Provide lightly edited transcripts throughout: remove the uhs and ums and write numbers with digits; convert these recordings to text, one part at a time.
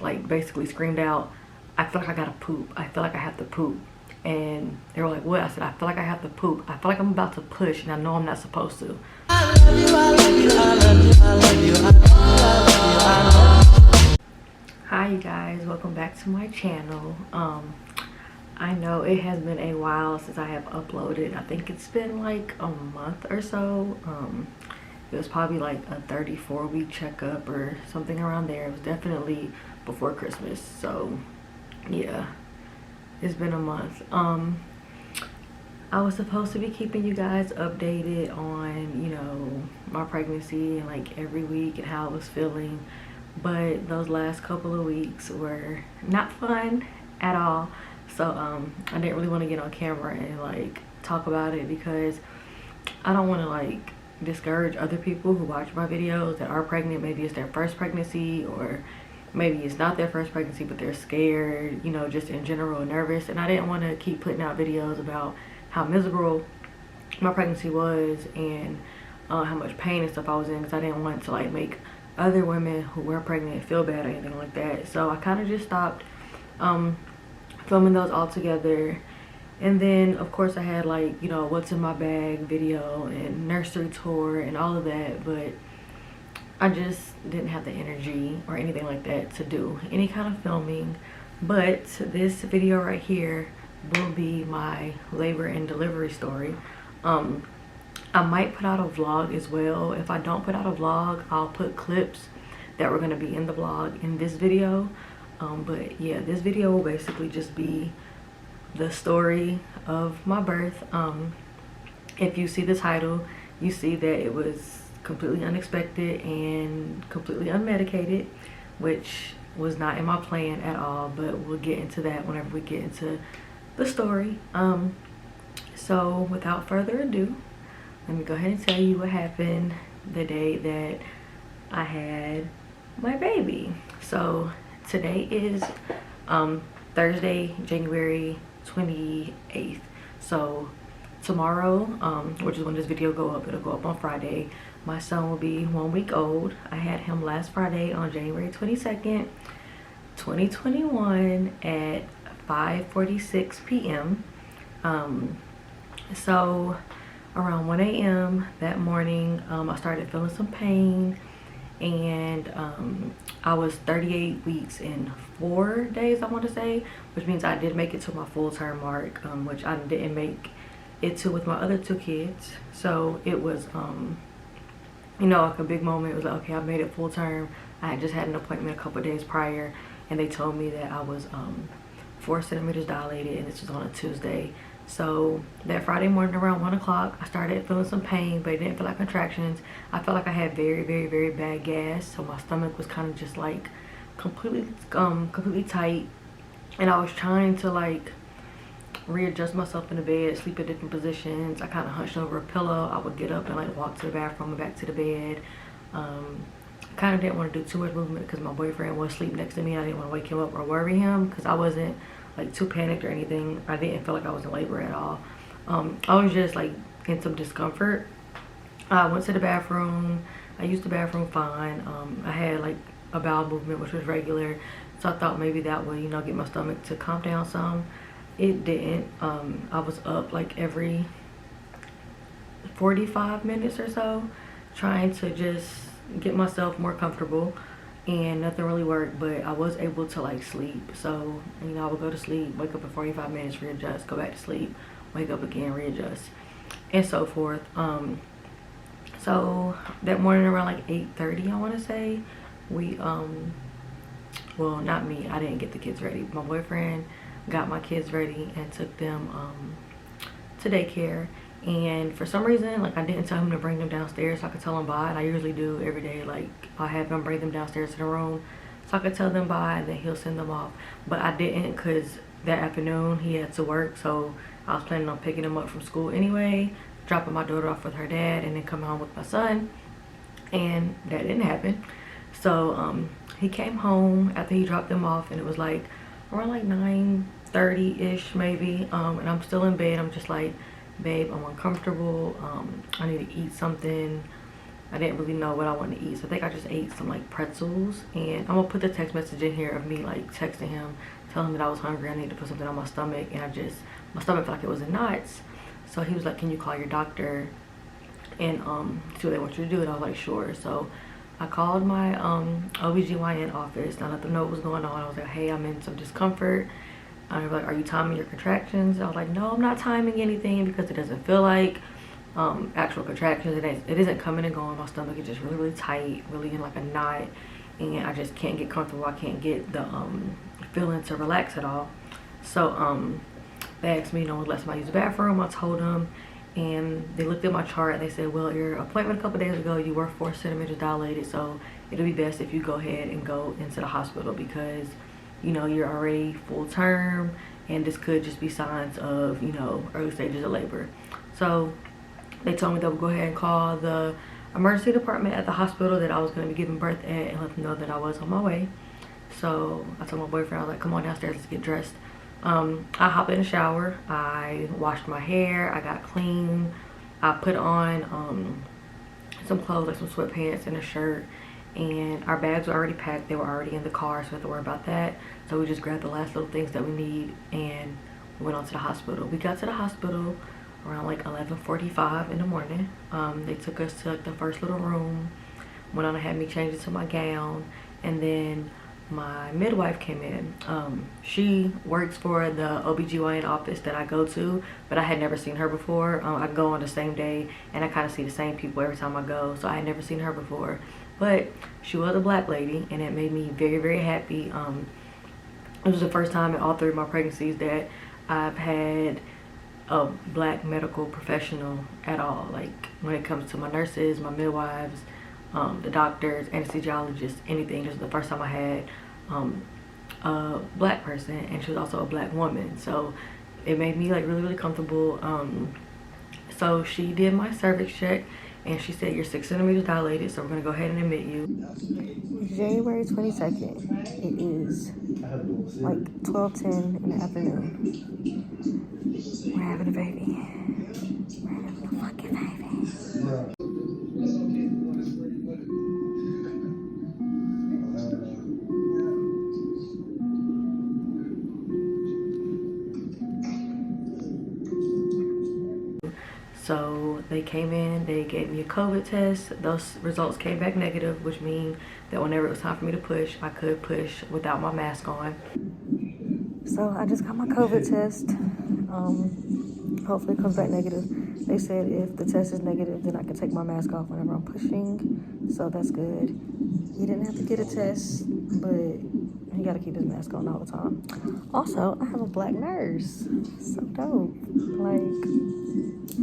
like basically screamed out, I feel like I gotta poop. I feel like I have to poop. And they were like, what? I said, I feel like I have to poop. I feel like I'm about to push and I know I'm not supposed to. Hi you guys, welcome back to my channel. I know it has been a while since I have uploaded. I think it's been like a month or so. It was probably like a 34-week checkup or something around there. It was definitely before Christmas, so yeah, it's been a month. I was supposed to be keeping you guys updated on, you know, my pregnancy and like every week and how I was feeling, but those last couple of weeks were not fun at all. So I didn't really want to get on camera and like talk about it because I don't want to like discourage other people who watch my videos that are pregnant. Maybe it's their first pregnancy, or maybe it's not their first pregnancy but they're scared, you know, just in general nervous. And I didn't want to keep putting out videos about how miserable my pregnancy was and how much pain and stuff I was in, because I didn't want to like make other women who were pregnant feel bad or anything like that. So I kind of just stopped filming those all together. And then of course I had like, you know, what's in my bag video and nursery tour and all of that, but I just didn't have the energy or anything like that to do any kind of filming. But this video right here will be my labor and delivery story. I might put out a vlog as well. If I don't put out a vlog, I'll put clips that were going to be in the vlog in this video. But yeah, this video will basically just be the story of my birth. If you see the title, you see that it was completely unexpected and completely unmedicated, which was not in my plan at all, but we'll get into that whenever we get into the story. So without further ado, let me go ahead and tell you what happened the day that I had my baby. So today is Thursday, January 28th. So tomorrow, which is when this video go up, it'll go up on Friday, my son will be 1 week old. I had him last Friday on January 22nd, 2021 at 5:46 p.m. So around 1 a.m. that morning, I started feeling some pain, and I was 38 weeks and 4 days, I want to say, which means I did make it to my full-term mark, which I didn't make it to with my other two kids. So it was you know, like a big moment. It was like, okay, I made it full-term. I had just had an appointment a couple of days prior, and they told me that I was 4 centimeters dilated, and this was on a Tuesday. So that Friday morning around 1 o'clock, I started feeling some pain, but it didn't feel like contractions. I felt like I had very, very, very bad gas, so my stomach was kind of just like completely tight, and I was trying to like readjust myself in the bed, sleep in different positions. I kind of hunched over a pillow. I would get up and like walk to the bathroom and back to the bed. Kind of didn't want to do too much movement because my boyfriend was asleep next to me. I didn't want to wake him up or worry him because I wasn't like too panicked or anything. I didn't feel like I was in labor at all. I was just like in some discomfort. I went to the bathroom. I used the bathroom fine. I had like a bowel movement, which was regular, so I thought maybe that would, you know, get my stomach to calm down some. It didn't. I was up like every 45 minutes or so trying to just get myself more comfortable, and nothing really worked, but I was able to like sleep. So, you know, I would go to sleep, wake up in 45 minutes, readjust, go back to sleep, wake up again, readjust, and so forth. So that morning around like 8:30, I want to say, we well, not me, I didn't get the kids ready. My boyfriend got my kids ready and took them to daycare. And for some reason, like, I didn't tell him to bring them downstairs so I could tell them bye, and I usually do every day. Like, I have him bring them downstairs to the room so I could tell them bye, and then he'll send them off. But I didn't, because that afternoon he had to work, so I was planning on picking him up from school anyway, dropping my daughter off with her dad, and then coming home with my son. And that didn't happen. So he came home after he dropped them off, and it was like around like 9:30-ish maybe, and I'm still in bed. I'm just like, babe, I'm uncomfortable, I need to eat something, I didn't really know what I wanted to eat. So I think I just ate some like pretzels, and I'm gonna put the text message in here of me like texting him, telling him that I was hungry, I need to put something on my stomach, and my stomach felt like it was in knots. So he was like, can you call your doctor and see what they want you to do? And I was like, sure. So I called my OBGYN office and I let them know what was going on. I was like, hey, I'm in some discomfort. And they were like, are you timing your contractions? I was like, no, I'm not timing anything because it doesn't feel like actual contractions. It isn't coming and going. My stomach is just really, really tight, really in like a knot, and I just can't get comfortable. I can't get the feeling to relax at all. So they asked me, you know, let somebody use the bathroom. I told them, and they looked at my chart and they said, well, your appointment a couple days ago, you were 4 centimeters dilated, so it'll be best if you go ahead and go into the hospital because, you know, you're already full term and this could just be signs of, you know, early stages of labor. So they told me they would go ahead and call the emergency department at the hospital that I was going to be giving birth at and let them know that I was on my way. So I told my boyfriend, I was like, come on downstairs, let's get dressed. I hopped in the shower, I washed my hair, I got clean, I put on some clothes like some sweatpants and a shirt, and our bags were already packed. They were already in the car, so we didn't have to worry about that. So we just grabbed the last little things that we need and we went on to the hospital. We got to the hospital around like 11:45 in the morning. They took us to like the first little room, went on and had me change into my gown, and then my midwife came in. She works for the OBGYN office that I go to, but I had never seen her before. I go on the same day and I kind of see the same people every time I go, so I had never seen her before. But she was a black lady and it made me very, very happy. It was the first time in all 3 of my pregnancies that I've had a black medical professional at all. Like when it comes to my nurses, my midwives, the doctors, anesthesiologists, anything. This was the first time I had a black person, and she was also a black woman, so it made me like really, really comfortable. So she did my cervix check and she said you're 6 centimeters dilated, so we're gonna go ahead and admit you. January 22nd. It is like 12:10 in the afternoon. We're having a baby. We're having a fucking baby. So they came in, they gave me a COVID test. Those results came back negative, which means that whenever it was time for me to push, I could push without my mask on. So I just got my COVID test. Hopefully it comes back negative. They said if the test is negative, then I can take my mask off whenever I'm pushing. So that's good. He didn't have to get a test, but he got to keep his mask on all the time. Also, I have a black nurse. So dope. Like,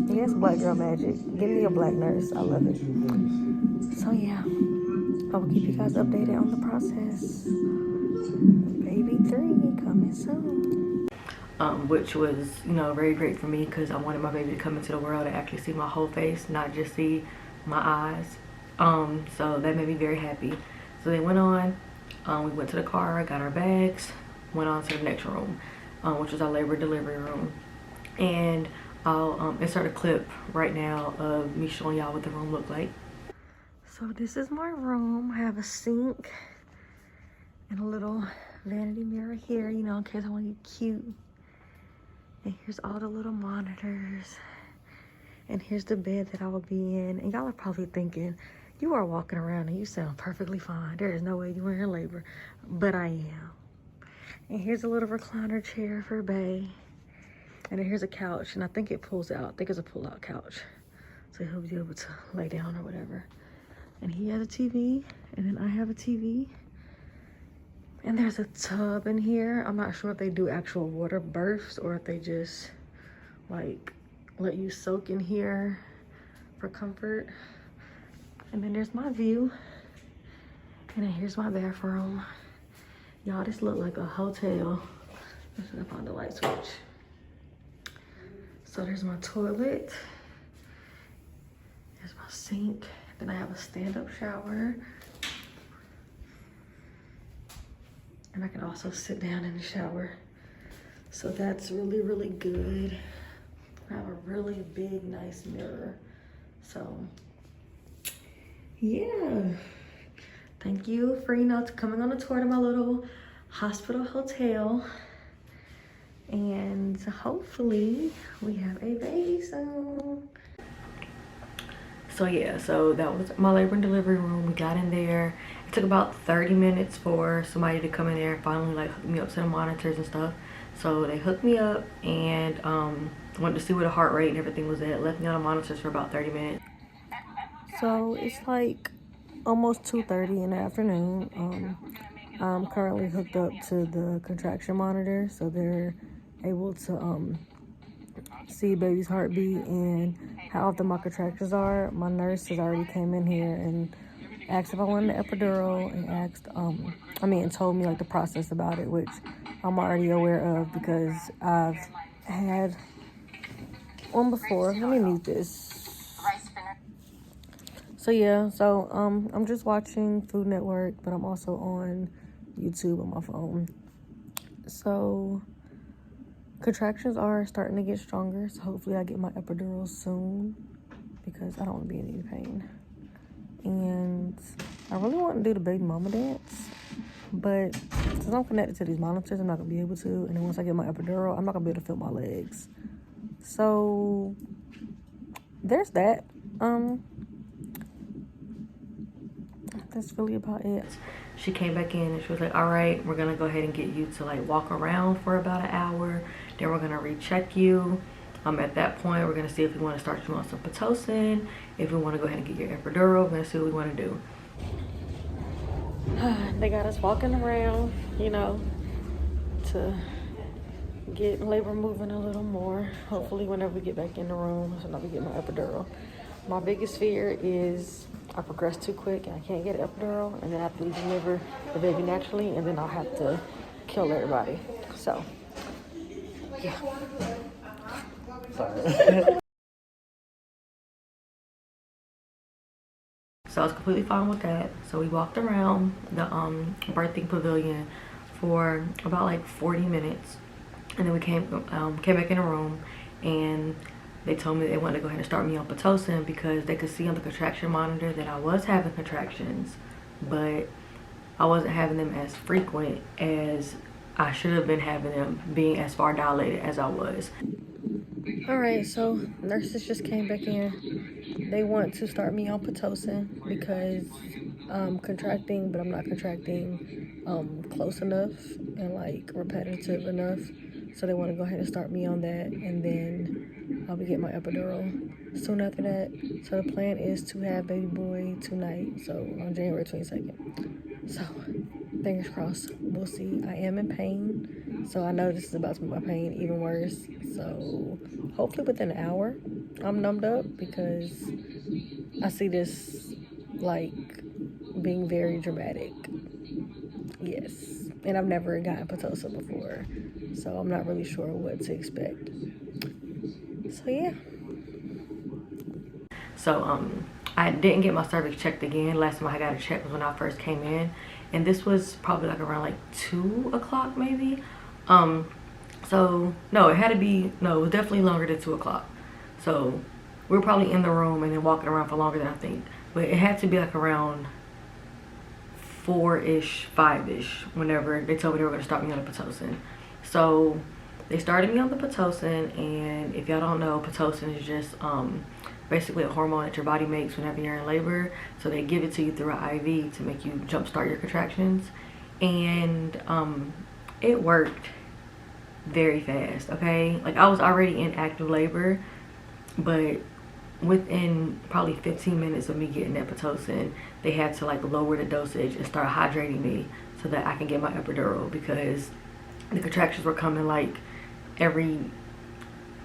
yes, black girl magic. Give me a black nurse. I love it. So yeah, I will keep you guys updated on the process. Baby 3 coming soon. Which was, you know, very great for me because I wanted my baby to come into the world and actually see my whole face, not just see my eyes. So that made me very happy. So they went on, we went to the car, got our bags, went on to the next room, which was our labor delivery room. And I'll insert a clip right now of me showing y'all what the room looked like. So this is my room. I have a sink and a little vanity mirror here, you know, in case I want to get cute. And here's all the little monitors. And here's the bed that I will be in. And y'all are probably thinking, you are walking around and you sound perfectly fine. There is no way you were in labor. But I am. And here's a little recliner chair for Bay. And then here's a couch. And I think it pulls out. I think it's a pull-out couch. So he'll be able to lay down or whatever. And he has a TV. And then I have a TV. And there's a tub in here. I'm not sure if they do actual water births or if they just like let you soak in here for comfort. And then there's my view. And then here's my bathroom. Y'all, this look like a hotel. Let's see if I find the light switch. So there's my toilet. There's my sink. Then I have a stand-up shower. And I can also sit down in the shower. So that's really, really good. I have a really big, nice mirror. So yeah, thank you for, you know, coming on a tour to my little hospital hotel. And hopefully we have a baby soon. So yeah, so that was my labor and delivery room. We got in there. It took about 30 minutes for somebody to come in there and finally like hook me up to the monitors and stuff. So they hooked me up and wanted to see where the heart rate and everything was at. Left me on the monitors for about 30 minutes. So it's like almost 2:30 in the afternoon. I'm currently hooked up to the contraction monitor, so they're able to see baby's heartbeat and how often my contractions are. My nurse has already came in here and asked if I wanted an epidural and and told me like the process about it, which I'm already aware of because I've had one before. Let me mute this. So yeah, so I'm just watching Food Network, but I'm also on YouTube on my phone. So contractions are starting to get stronger, so hopefully I get my epidural soon because I don't want to be in any pain. And I really want to do the baby mama dance, but since I'm connected to these monitors, I'm not going to be able to. And then once I get my epidural, I'm not going to be able to feel my legs. So there's that. That's really about it. She came back in and she was like, all right, we're gonna go ahead and get you to like walk around for about an hour, then we're gonna recheck you. At that point we're gonna see if we want to start you on some Pitocin, if we want to go ahead and get your epidural. We're gonna see what we want to do. They got us walking around, you know, to get labor moving a little more. Hopefully whenever we get back in the room, so now we get my epidural. My biggest fear is I progress too quick and I can't get an epidural, and then I have to deliver the baby naturally, and then I'll have to kill everybody. So, yeah. Sorry. So I was completely fine with that. So we walked around the birthing pavilion for about like 40 minutes, and then we came back in the room, and they told me they wanted to go ahead and start me on Pitocin because they could see on the contraction monitor that I was having contractions, but I wasn't having them as frequent as I should have been having them, being as far dilated as I was. All right, so nurses just came back in. They want to start me on Pitocin because I'm contracting, but I'm not contracting close enough and like repetitive enough. So they want to go ahead and start me on that, and then I'll be getting my epidural soon after that. So the plan is to have baby boy tonight, so on January 22nd. So fingers crossed, we'll see. I am in pain, so I know this is about to make my pain even worse. So hopefully within an hour, I'm numbed up because I see this like being very dramatic. Yes, and I've never gotten Pitocin before, so I'm not really sure what to expect. So yeah. So I didn't get my cervix checked again. Last time I got it checked was when I first came in, and this was probably like around like 2 o'clock maybe. So no, it had to be, no, it was definitely longer than 2 o'clock. So we were probably in the room and then walking around for longer than I think, but it had to be like around 4-ish, 5-ish, whenever they told me they were going to start me on the Pitocin. So they started me on the Pitocin, and if y'all don't know, Pitocin is just basically a hormone that your body makes whenever you're in labor. So they give it to you through an IV to make you jumpstart your contractions, and it worked very fast. Okay, like I was already in active labor, but within probably 15 minutes of me getting that Pitocin, they had to like lower the dosage and start hydrating me so that I can get my epidural, because the contractions were coming like every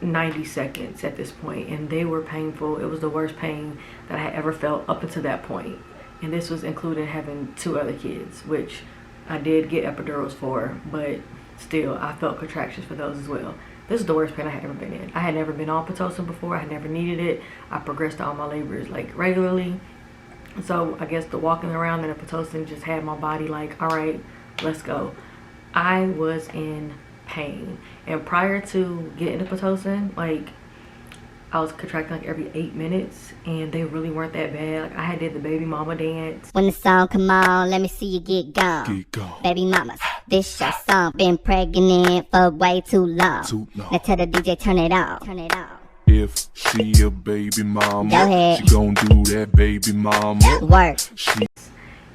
90 seconds at this point, and they were painful. It was the worst pain that I had ever felt up until that point, and this was including having 2 other kids, which I did get epidurals for, but still I felt contractions for those as well. This is the worst pain I had ever been in. I had never been on Pitocin before. I had never needed it. I progressed all my labors like regularly. So I guess the walking around and the Pitocin just had my body like, all right, let's go. I was in pain. And prior to getting the Pitocin, like I was contracting like every 8 minutes, and they really weren't that bad. Like I had did the baby mama dance. When the song come on, let me see you get gone. Get gone. Baby mamas, this your song. Been pregnant for way too long. Now tell the DJ turn it off. Turn it off. If she a baby mama, Go ahead. she gon' do that baby mama. Work.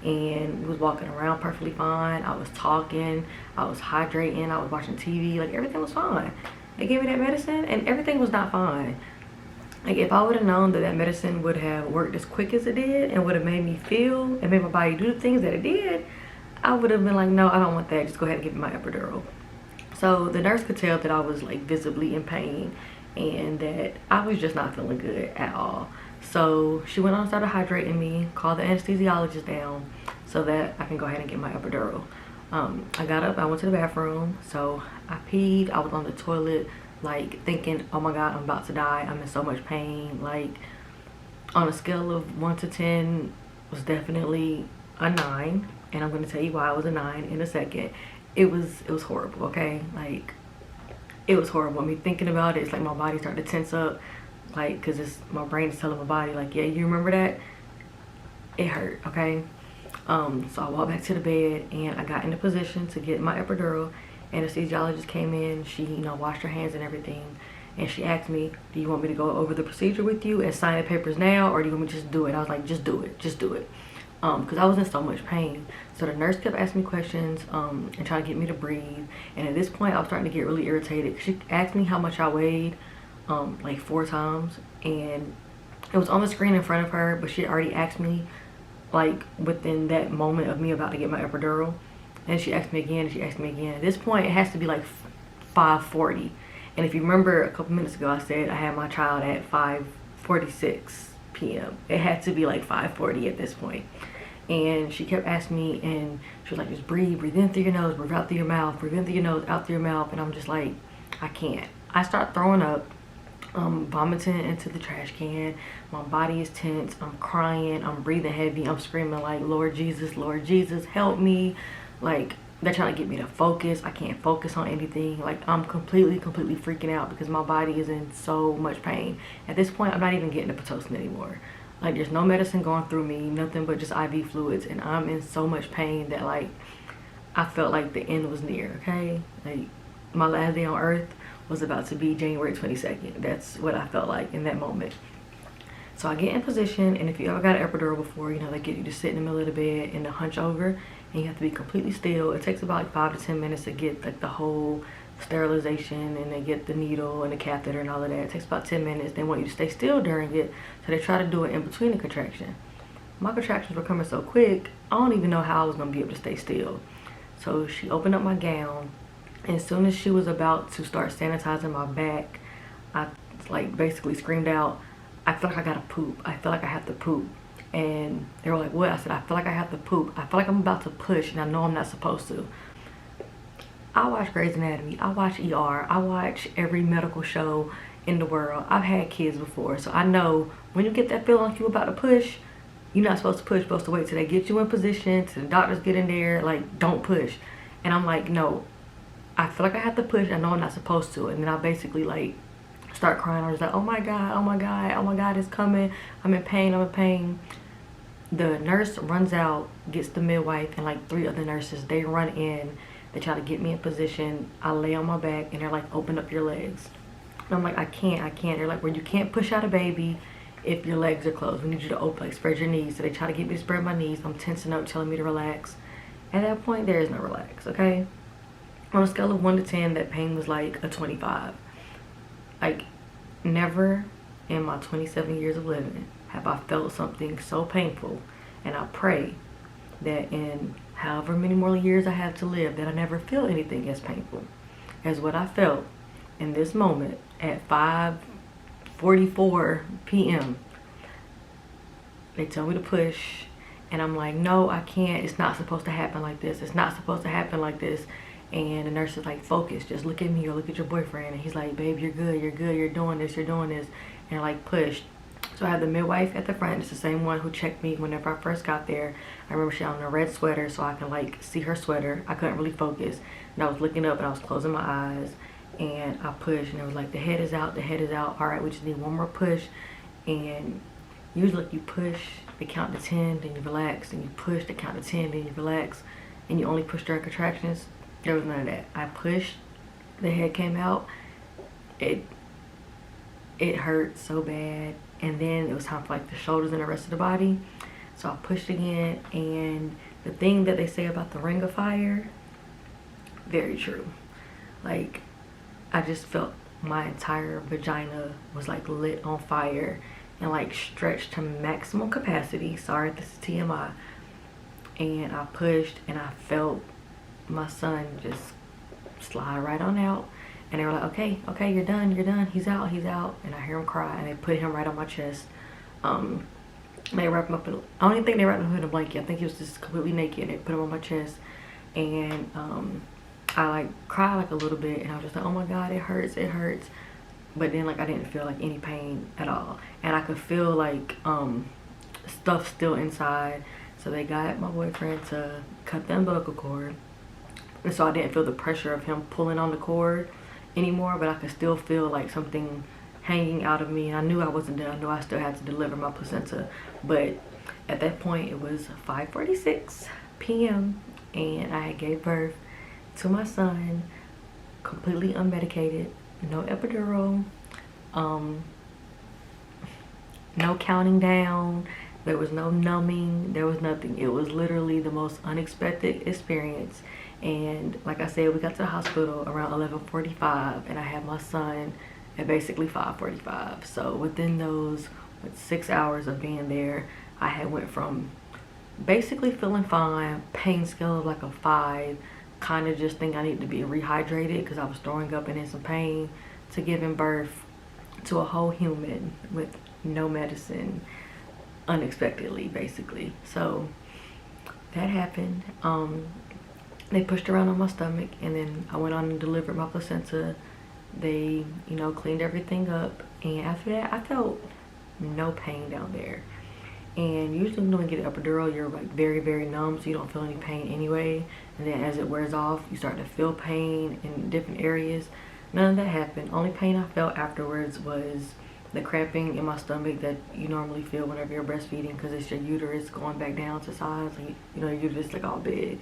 And we was walking around perfectly fine. I was talking, I was hydrating, I was watching TV, like everything was fine. They gave me that medicine and everything was not fine. Like if I would have known that that medicine would have worked as quick as it did and would have made me feel and made my body do the things that it did, I would have been like, no, I don't want that, just go ahead and give me my epidural. So the nurse could tell that I was like visibly in pain and that I was just not feeling good at all. So she went on and started hydrating me, called the anesthesiologist down so that I can go ahead and get my epidural. I got up, I went to the bathroom, so I peed, I was on the toilet like thinking, oh my god, I'm about to die, I'm in so much pain. Like on a scale of 1 to 10 was definitely a 9, and I'm going to tell you why it was a 9 in a second. It was horrible, okay? Like it was horrible. I mean, thinking about it, it's like my body started to tense up, like because it's my brain is telling my body like, yeah, you remember that? It hurt, okay? So I walked back to the bed and I got into position to get my epidural. Anesthesiologist came in, she, you know, washed her hands and everything, and she asked me, do you want me to go over the procedure with you and sign the papers now, or do you want me to just do it? I was like, just do it, because I was in so much pain. So the nurse kept asking me questions and trying to get me to breathe, and at this point I was starting to get really irritated. She asked me how much I weighed like 4 times, and it was on the screen in front of her, but she had already asked me like within that moment of me about to get my epidural. And she asked me again, and she asked me again. At this point, it has to be like 5:40. And if you remember a couple minutes ago, I said I had my child at 5:46 p.m. It had to be like 5:40 at this point. And she kept asking me, and she was like, just breathe in through your nose, breathe out through your mouth, breathe in through your nose, out through your mouth. And I'm just like, I can't. I start throwing up, vomiting into the trash can. My body is tense. I'm crying. I'm breathing heavy. I'm screaming like, Lord Jesus, help me. Like they're trying to get me to focus. I can't focus on anything. Like I'm completely freaking out because my body is in so much pain. At this point, I'm not even getting the Pitocin anymore. Like there's no medicine going through me, nothing but just IV fluids, and I'm in so much pain that like I felt like the end was near. Okay, like my last day on earth was about to be January 22nd. That's what I felt like in that moment. So I get in position, and if you ever got an epidural before, you know, they get you to sit in the middle of the bed and to hunch over, and you have to be completely still. It takes about like 5 to 10 minutes to get like the whole sterilization, and they get the needle and the catheter and all of that. It takes about 10 minutes. They want you to stay still during it, so they try to do it in between the contraction. My contractions were coming so quick, I don't even know how I was gonna be able to stay still. So she opened up my gown, and as soon as she was about to start sanitizing my back, I like basically screamed out, I feel like I gotta poop. I feel like I have to poop. And they were like, what? I said, I feel like I have to poop. I feel like I'm about to push and I know I'm not supposed to. I watch Grey's Anatomy. I watch ER. I watch every medical show in the world. I've had kids before, so I know when you get that feeling like you're about to push, you're not supposed to push. You're supposed to wait till they get you in position, till the doctors get in there. Like, don't push. And I'm like, no, I feel like I have to push. I know I'm not supposed to. And then I basically like start crying. I was like, oh my god, it's coming. I'm in pain. The nurse runs out, gets the midwife and like 3 other nurses. They run in, they try to get me in position. I lay on my back and they're like, open up your legs. And I'm like, I can't. They're like, well, you can't push out a baby if your legs are closed. We need you to open, like spread your knees. So they try to get me to spread my knees. I'm tensing up, telling me to relax. At that point, there is no relax, okay? On a scale of 1 to 10, that pain was like a 25. Like, never in my 27 years of living have I felt something so painful, and I pray that in however many more years I have to live, that I never feel anything as painful as what I felt in this moment at 5:44 p.m. They tell me to push, and I'm like, no, I can't. It's not supposed to happen like this. It's not supposed to happen like this. And the nurse is like, focus, just look at me or look at your boyfriend. And he's like, babe, you're good, you're doing this. And like, push. So I have the midwife at the front. It's the same one who checked me whenever I first got there. I remember she had on a red sweater, so I can like see her sweater. I couldn't really focus, and I was looking up and I was closing my eyes. and I pushed, and it was like, the head is out, the head is out. All right, we just need one more push. And usually like you push, they count to 10, then you relax, and you push, they count to 10, then you relax, and you only push during contractions. There was none of that. I pushed, the head came out. It hurt so bad, and then it was time for like the shoulders and the rest of the body. So I pushed again, and the thing that they say about the ring of fire, very true. Like, I just felt my entire vagina was like lit on fire and like stretched to maximum capacity. Sorry, this is TMI. And I pushed, and I felt my son just slide right on out. And they were like, okay, you're done, he's out. And I hear him cry, and they put him right on my chest. They wrapped him up in, I don't even think they wrapped him in a blanket. I think he was just completely naked, and they put him on my chest. And I like cried like a little bit, and I was just like, oh my God, it hurts. But then like I didn't feel like any pain at all, and I could feel like stuff still inside. So they got my boyfriend to cut the umbilical cord, and so I didn't feel the pressure of him pulling on the cord anymore, but I could still feel like something hanging out of me. And I knew I wasn't done. I knew I still had to deliver my placenta. But at that point, it was 5:46 p.m. and I gave birth to my son, completely unmedicated, no epidural, no counting down, there was no numbing, there was nothing. It was literally the most unexpected experience. And like I said, we got to the hospital around 11:45, and I had my son at basically 5:45. So within those 6 hours of being there, I had went from basically feeling fine, pain scale of like a 5, kind of just think I need to be rehydrated because I was throwing up and in some pain, to giving birth to a whole human with no medicine, unexpectedly, basically. So that happened. They pushed around on my stomach, and then I went on and delivered my placenta. They, you know, cleaned everything up, and after that I felt no pain down there. And usually when you get an epidural, you're like very, very numb, so you don't feel any pain anyway. And then as it wears off, you start to feel pain in different areas. None of that happened. Only pain I felt afterwards was the cramping in my stomach that you normally feel whenever you're breastfeeding, because it's your uterus going back down to size. And you know, your uterus is like all big,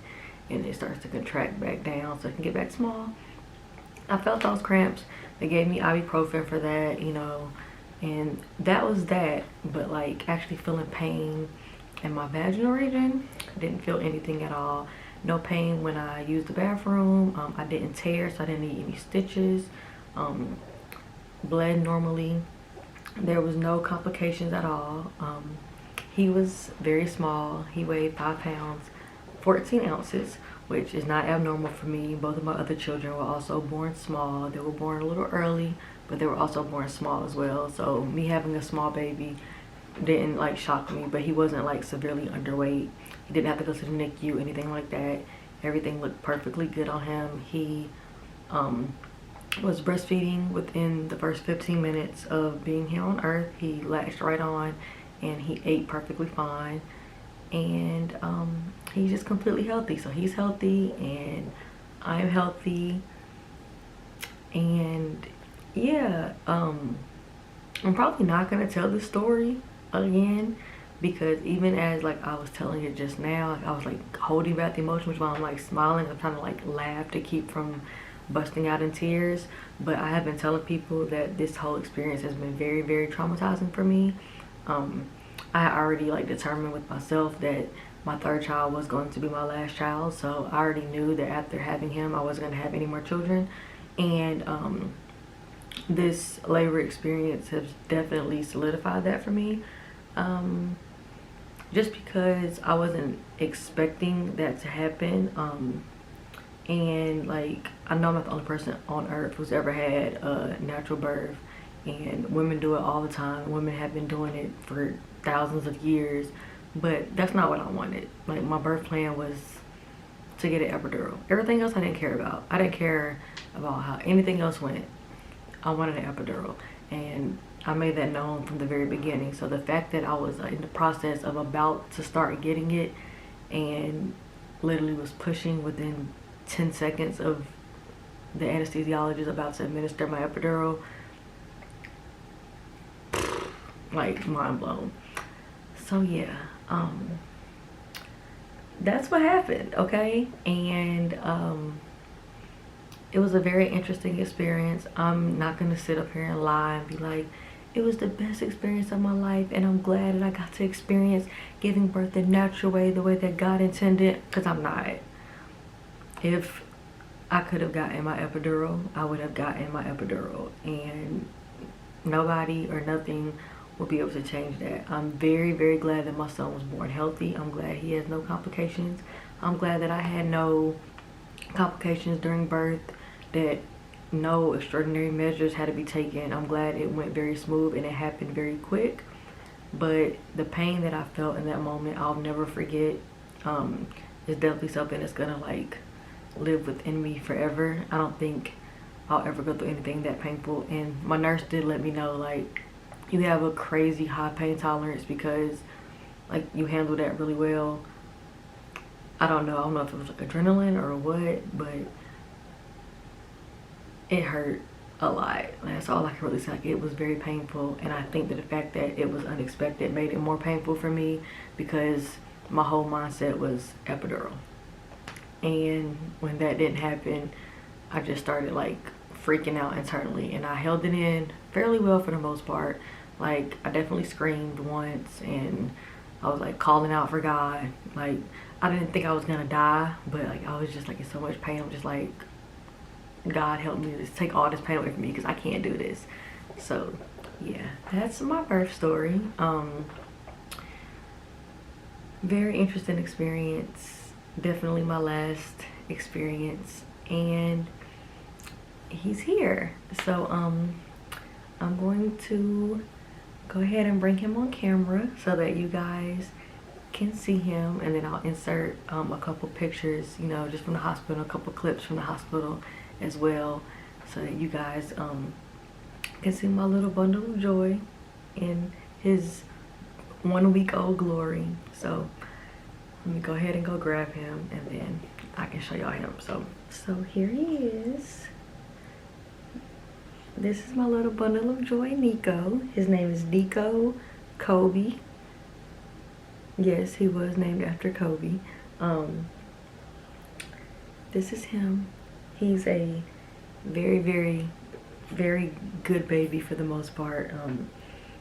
and it starts to contract back down so it can get back small. I felt those cramps. They gave me ibuprofen for that, you know, and that was that. But like actually feeling pain in my vaginal region, didn't feel anything at all. No pain when I used the bathroom. I didn't tear, so I didn't need any stitches. Bled normally. There was no complications at all. He was very small. He weighed 5 pounds 14 ounces, which is not abnormal for me. Both of my other children were also born small. They were born a little early, but they were also born small as well. So me having a small baby didn't like shock me, but he wasn't like severely underweight. He didn't have to go to the NICU, anything like that. Everything looked perfectly good on him. He was breastfeeding within the first 15 minutes of being here on earth. He latched right on, and he ate perfectly fine. And he's just completely healthy. So he's healthy, and I'm healthy. And yeah, I'm probably not gonna tell this story again, because even as like I was telling it just now, like I was like holding back the emotion, which while I'm like smiling, I'm trying to like laugh to keep from busting out in tears. But I have been telling people that this whole experience has been very, very traumatizing for me. I already like determined with myself that my 3rd child was going to be my last child, so I already knew that after having him I wasn't going to have any more children. And this labor experience has definitely solidified that for me, just because I wasn't expecting that to happen. And like, I know I'm not the only person on earth who's ever had a natural birth, and women do it all the time. Women have been doing it for thousands of years, but that's not what I wanted. Like, my birth plan was to get an epidural. Everything else I didn't care about. I didn't care about how anything else went. I wanted an epidural, and I made that known from the very beginning. So the fact that I was in the process of about to start getting it, and literally was pushing within 10 seconds of the anesthesiologist about to administer my epidural, like mind blown. So yeah, that's what happened, okay? And it was a very interesting experience. I'm not gonna sit up here and lie and be like, it was the best experience of my life and I'm glad that I got to experience giving birth the natural way, the way that God intended, because I'm not. If I could have gotten my epidural, I would have gotten my epidural, and nobody or nothing will be able to change that. I'm very, very glad that my son was born healthy. I'm glad he has no complications. I'm glad that I had no complications during birth, that no extraordinary measures had to be taken. I'm glad it went very smooth and it happened very quick. But the pain that I felt in that moment, I'll never forget. It's definitely something that's gonna like live within me forever. I don't think I'll ever go through anything that painful. And my nurse did let me know, like, you have a crazy high pain tolerance because like you handled that really well. I don't know if it was like adrenaline or what, but it hurt a lot. That's all I can really say. Like, it was very painful, and I think that the fact that it was unexpected made it more painful for me because my whole mindset was epidural. And when that didn't happen, I just started like freaking out internally, and I held it in fairly well for the most part. Like, I definitely screamed once, and I was like calling out for God. Like, I didn't think I was gonna die, but like I was just like in so much pain. I'm just like, God help me, just take all this pain away from me because I can't do this. So yeah, that's my birth story. Very interesting experience, definitely my last experience, and he's here. So I'm going to go ahead and bring him on camera so that you guys can see him, and then I'll insert a couple pictures, you know, just from the hospital, a couple clips from the hospital as well, so that you guys can see my little bundle of joy in his 1 week old glory. So let me go ahead and go grab him, and then I can show y'all him. So here he is. This is my little bundle of joy, Nico. His name is Nico Kobe. Yes, he was named after Kobe. This is him. He's a very, very, very good baby for the most part.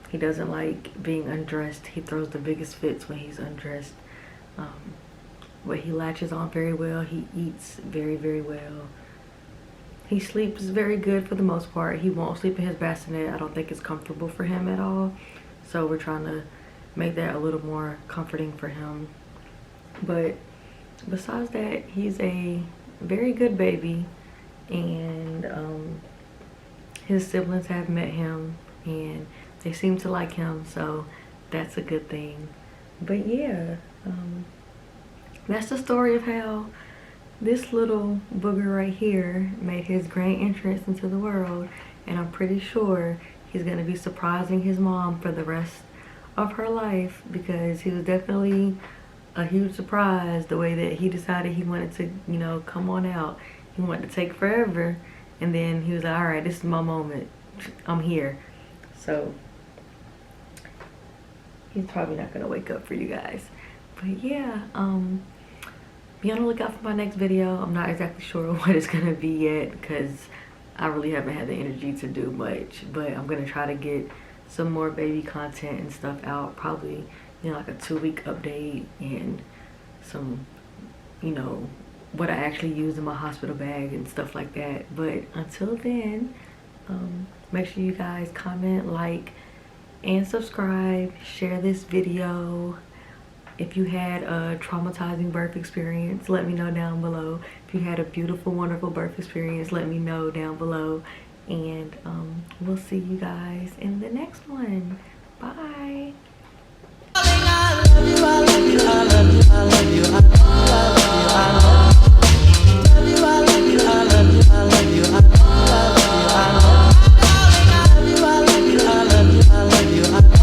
He doesn't like being undressed. He throws the biggest fits when he's undressed. But he latches on very well. He eats very, very well. He sleeps very good for the most part. He won't sleep in his bassinet. I don't think it's comfortable for him at all. So we're trying to make that a little more comforting for him. But besides that, he's a very good baby, and his siblings have met him and they seem to like him, so that's a good thing. But yeah, that's the story of how this little booger right here made his grand entrance into the world, and I'm pretty sure he's gonna be surprising his mom for the rest of her life, because he was definitely a huge surprise the way that he decided he wanted to, you know, come on out. He wanted to take forever, and then he was like, all right, this is my moment, I'm here. So he's probably not gonna wake up for you guys. But yeah, be on the lookout for my next video. I'm not exactly sure what it's gonna be yet because I really haven't had the energy to do much, but I'm gonna try to get some more baby content and stuff out, probably, you know, like a 2-week update and some, you know, what I actually use in my hospital bag and stuff like that. But until then, make sure you guys comment, like, and subscribe. Share this video. If you had a traumatizing birth experience, let me know down below. If you had a beautiful, wonderful birth experience, let me know down below. And we'll see you guys in the next one. Bye. I love you, I love you, I love you, I love you, I love you.